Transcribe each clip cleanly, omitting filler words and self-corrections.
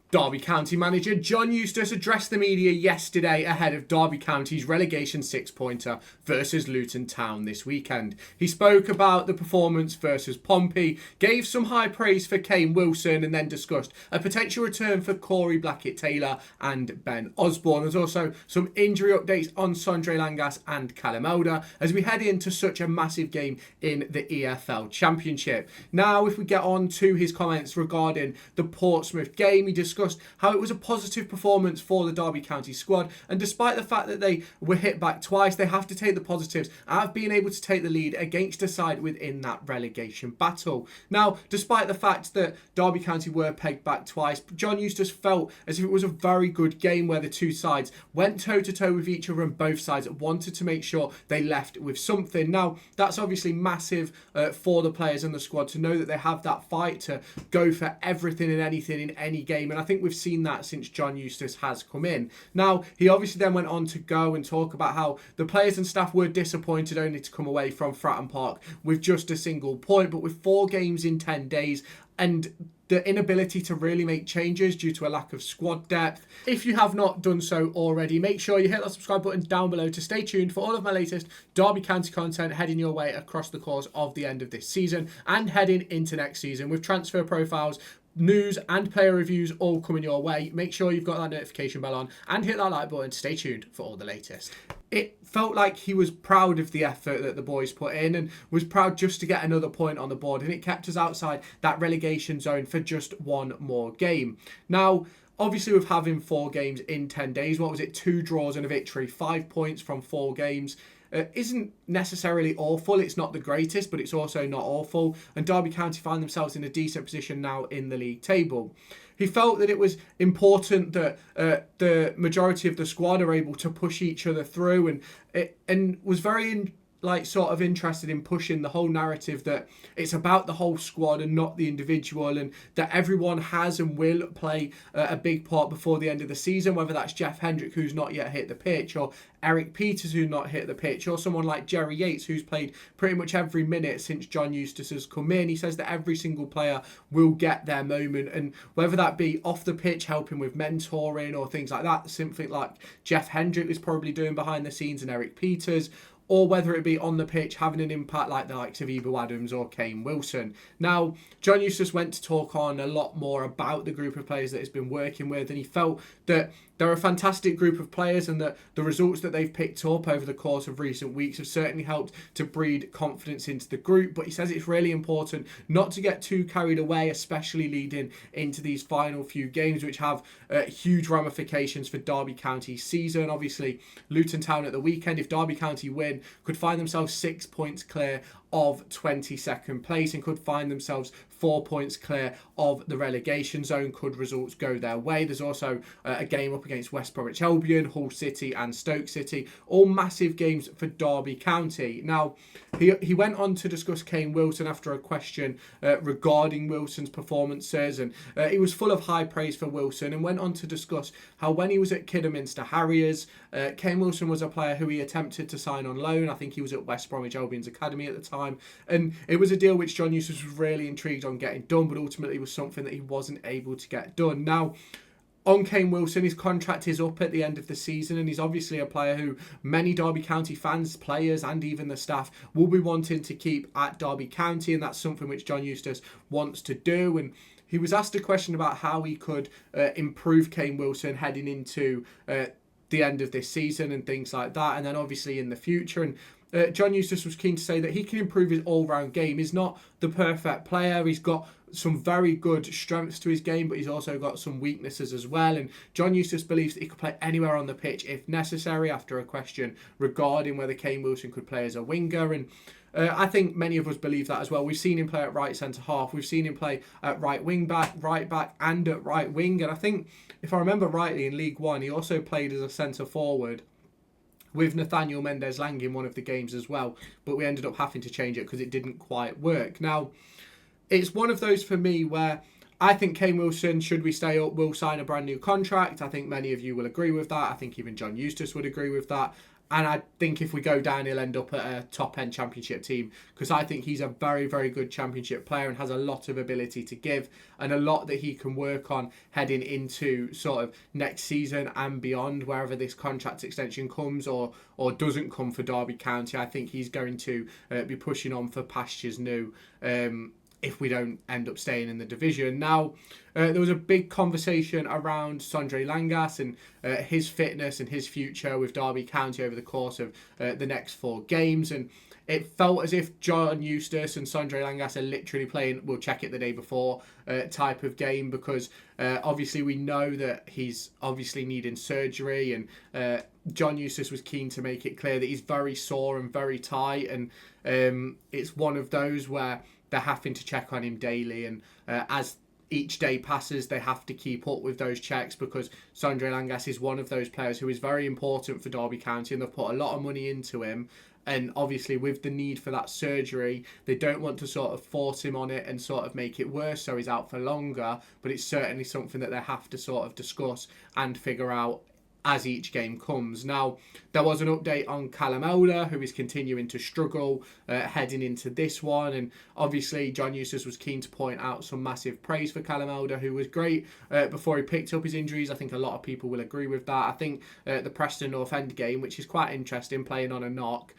Derby County manager John Eustace addressed the media yesterday ahead of Derby County's relegation six-pointer versus Luton Town this weekend. He spoke about the performance versus Pompey, gave some high praise for Kane Wilson, and then discussed a potential return for Blackett-Taylor and Ben Osborn. There's also some injury updates on Sondre Langas and Callum Elder as we head into such a massive game in the EFL Championship. Now, if we get on to his comments regarding the Portsmouth game, he discussed how it was a positive performance for the Derby County squad, and despite the fact that they were hit back twice, they have to take the positives out of being able to take the lead against a side within that relegation battle. Now, despite the fact that Derby County were pegged back twice, John Eustace felt as if it was a very good game where the two sides went toe-to-toe with each other and both sides wanted to make sure they left with something. Now, that's obviously massive for the players and the squad to know that they have that fight to go for everything and anything in any game, and I think we've seen that since John Eustace has come in. Now, he obviously then went on to go and talk about how the players and staff were disappointed only to come away from Fratton Park with just a single point, but with 4 games in 10 days and the inability to really make changes due to a lack of squad depth. If you have not done so already, make sure you hit that subscribe button down below to stay tuned for all of my latest Derby County content heading your way across the course of the end of this season and heading into next season with transfer profiles, news and player reviews all coming your way. Make sure you've got that notification bell on and hit that like button to stay tuned for all the latest. It felt like he was proud of the effort that the boys put in and was proud just to get another point on the board, and it kept us outside that relegation zone for just one more game. Now, obviously with having 4 games in 10 days, 2 draws and a victory, 5 points from 4 games, isn't necessarily awful. It's not the greatest, but it's also not awful. And Derby County find themselves in a decent position now in the league table. He felt that it was important that the majority of the squad are able to push each other through, and was very interested in pushing the whole narrative that it's about the whole squad and not the individual, and that everyone has and will play a big part before the end of the season, whether that's Jeff Hendrick, who's not yet hit the pitch, or Eric Peters, who's not hit the pitch, or someone like Jerry Yates, who's played pretty much every minute since John Eustace has come in. He says that every single player will get their moment, and whether that be off the pitch helping with mentoring or things like that, something like Jeff Hendrick is probably doing behind the scenes and Eric Peters, or whether it be on the pitch having an impact like the likes of Ebo Adams or Kane Wilson. Now, John Eustace went to talk on a lot more about the group of players that he's been working with, and he felt that they're a fantastic group of players and that the results that they've picked up over the course of recent weeks have certainly helped to breed confidence into the group. But he says it's really important not to get too carried away, especially leading into these final few games, which have huge ramifications for Derby County's season. Obviously, Luton Town at the weekend, if Derby County win, could find themselves 6 points clear of 22nd place and could find themselves 4 points clear of the relegation zone, could results go their way. There's also a game up against West Bromwich Albion, Hull City and Stoke City, all massive games for Derby County. Now, he went on to discuss Kane Wilson after a question regarding Wilson's performances, and he was full of high praise for Wilson, and went on to discuss how when he was at Kidderminster Harriers, Kane Wilson was a player who he attempted to sign on loan. I think he was at West Bromwich Albion's academy at the time, and it was a deal which John Eustace was really intrigued on getting done, but ultimately was something that he wasn't able to get done. Now, on Kane Wilson, his contract is up at the end of the season, and he's obviously a player who many Derby County fans, players and even the staff will be wanting to keep at Derby County, and that's something which John Eustace wants to do. And he was asked a question about how he could improve Kane Wilson heading into the end of this season and things like that, and then obviously in the future. And John Eustace was keen to say that he can improve his all-round game. He's not the perfect player. He's got some very good strengths to his game, but he's also got some weaknesses as well. And John Eustace believes that he could play anywhere on the pitch if necessary, after a question regarding whether Kane Wilson could play as a winger. And I think many of us believe that as well. We've seen him play at right centre-half. We've seen him play at right wing-back, right-back and at right wing. And I think, if I remember rightly, in League One, he also played as a centre-forward with Nathaniel Mendez-Lang in one of the games as well, but we ended up having to change it because it didn't quite work. Now, it's one of those for me where I think Kane Wilson, should we stay up, will sign a brand new contract. I think many of you will agree with that. I think even John Eustace would agree with that. And I think if we go down, he'll end up at a top-end Championship team, because I think he's a very, very good Championship player and has a lot of ability to give and a lot that he can work on heading into sort of next season and beyond, wherever this contract extension comes or doesn't come for Derby County. I think he's going to be pushing on for pastures new if we don't end up staying in the division. Now, there was a big conversation around Sondre Langas and his fitness and his future with Derby County over the course of the next 4 games. And it felt as if John Eustace and Sondre Langas are literally playing, we'll check it the day before type of game, because obviously we know that he's obviously needing surgery, and John Eustace was keen to make it clear that he's very sore and very tight, and it's one of those where they're having to check on him daily, and as each day passes, they have to keep up with those checks, because Sondre Langas is one of those players who is very important for Derby County, and they've put a lot of money into him. And obviously with the need for that surgery, they don't want to sort of force him on it and sort of make it worse so he's out for longer, but it's certainly something that they have to sort of discuss and figure out as each game comes. Now, there was an update on Callum Elder, who is continuing to struggle heading into this one, and obviously John Eustace was keen to point out some massive praise for Callum Elder, who was great before he picked up his injuries. I think a lot of people will agree with that. I think the Preston North End game, which is quite interesting, playing on a knock,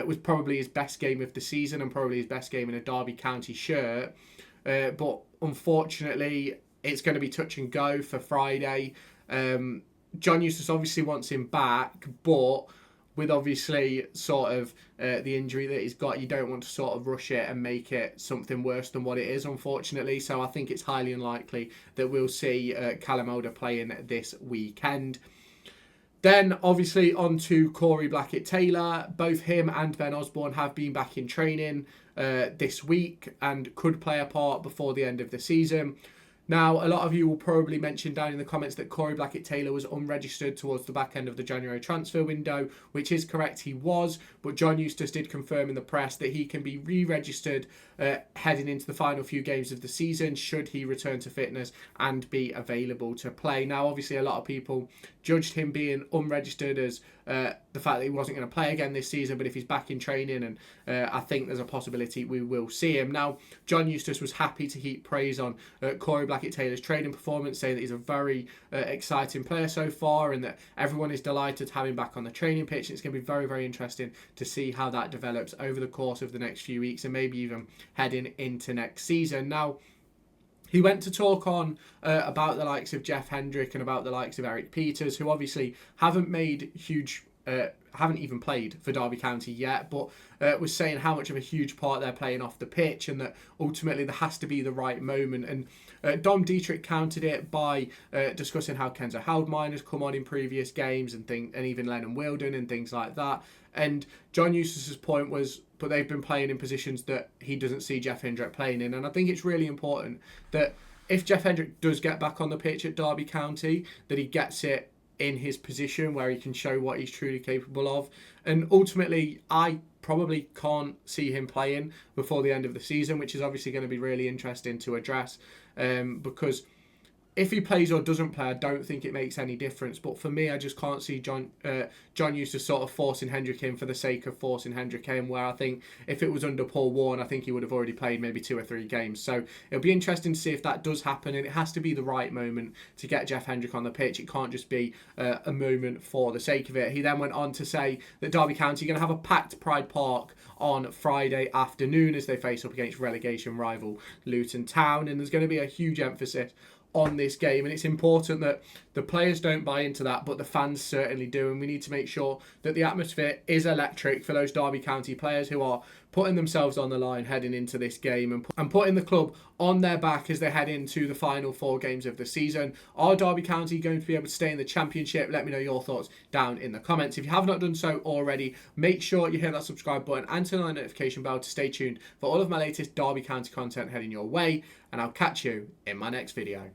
was probably his best game of the season and probably his best game in a Derby County shirt, but unfortunately it's going to be touch and go for Friday. John Eustace obviously wants him back, but with obviously sort of the injury that he's got, you don't want to sort of rush it and make it something worse than what it is, unfortunately. So I think it's highly unlikely that we'll see Callum Elder playing this weekend. Then obviously on to Corey Blackett-Taylor. Both him and Ben Osborn have been back in training this week and could play a part before the end of the season. Now, a lot of you will probably mention down in the comments that Corey Blackett-Taylor was unregistered towards the back end of the January transfer window, which is correct, he was, but John Eustace did confirm in the press that he can be re-registered heading into the final few games of the season should he return to fitness and be available to play. Now, obviously, a lot of people judged him being unregistered as the fact that he wasn't going to play again this season, but if he's back in training, and I think there's a possibility we will see him. Now, John Eustace was happy to heap praise on Corey Blackett-Taylor's training performance, saying that he's a very exciting player so far and that everyone is delighted to have him back on the training pitch. And it's going to be very, very interesting to see how that develops over the course of the next few weeks and maybe even heading into next season. Now, he went to talk on about the likes of Jeff Hendrick and about the likes of Eric Peters, who obviously haven't made huge, haven't even played for Derby County yet, but was saying how much of a huge part they're playing off the pitch and that ultimately there has to be the right moment. And Dom Dietrich countered it by discussing how Kenzo Houdmine has come on in previous games and even Lennon Wilden and things like that. And John Eustace's point was, but they've been playing in positions that he doesn't see Jeff Hendrick playing in. And I think it's really important that if Jeff Hendrick does get back on the pitch at Derby County, that he gets it in his position where he can show what he's truly capable of. And ultimately, I probably can't see him playing before the end of the season, which is obviously going to be really interesting to address, because if he plays or doesn't play, I don't think it makes any difference. But for me, I just can't see John Eustace sort of forcing Hendrick in for the sake of forcing Hendrick in, where I think if it was under Paul Warne, I think he would have already played maybe 2 or 3 games. So it'll be interesting to see if that does happen, and it has to be the right moment to get Jeff Hendrick on the pitch. It can't just be a moment for the sake of it. He then went on to say that Derby County are going to have a packed Pride Park on Friday afternoon as they face up against relegation rival Luton Town, and there's going to be a huge emphasis on this game, and it's important that the players don't buy into that, but the fans certainly do, and we need to make sure that the atmosphere is electric for those Derby County players who are putting themselves on the line heading into this game and putting the club on their back as they head into the final 4 games of the season. Are Derby County going to be able to stay in the Championship? Let me know your thoughts down in the comments. If you have not done so already, make sure you hit that subscribe button and turn on the notification bell to stay tuned for all of my latest Derby County content heading your way, and I'll catch you in my next video.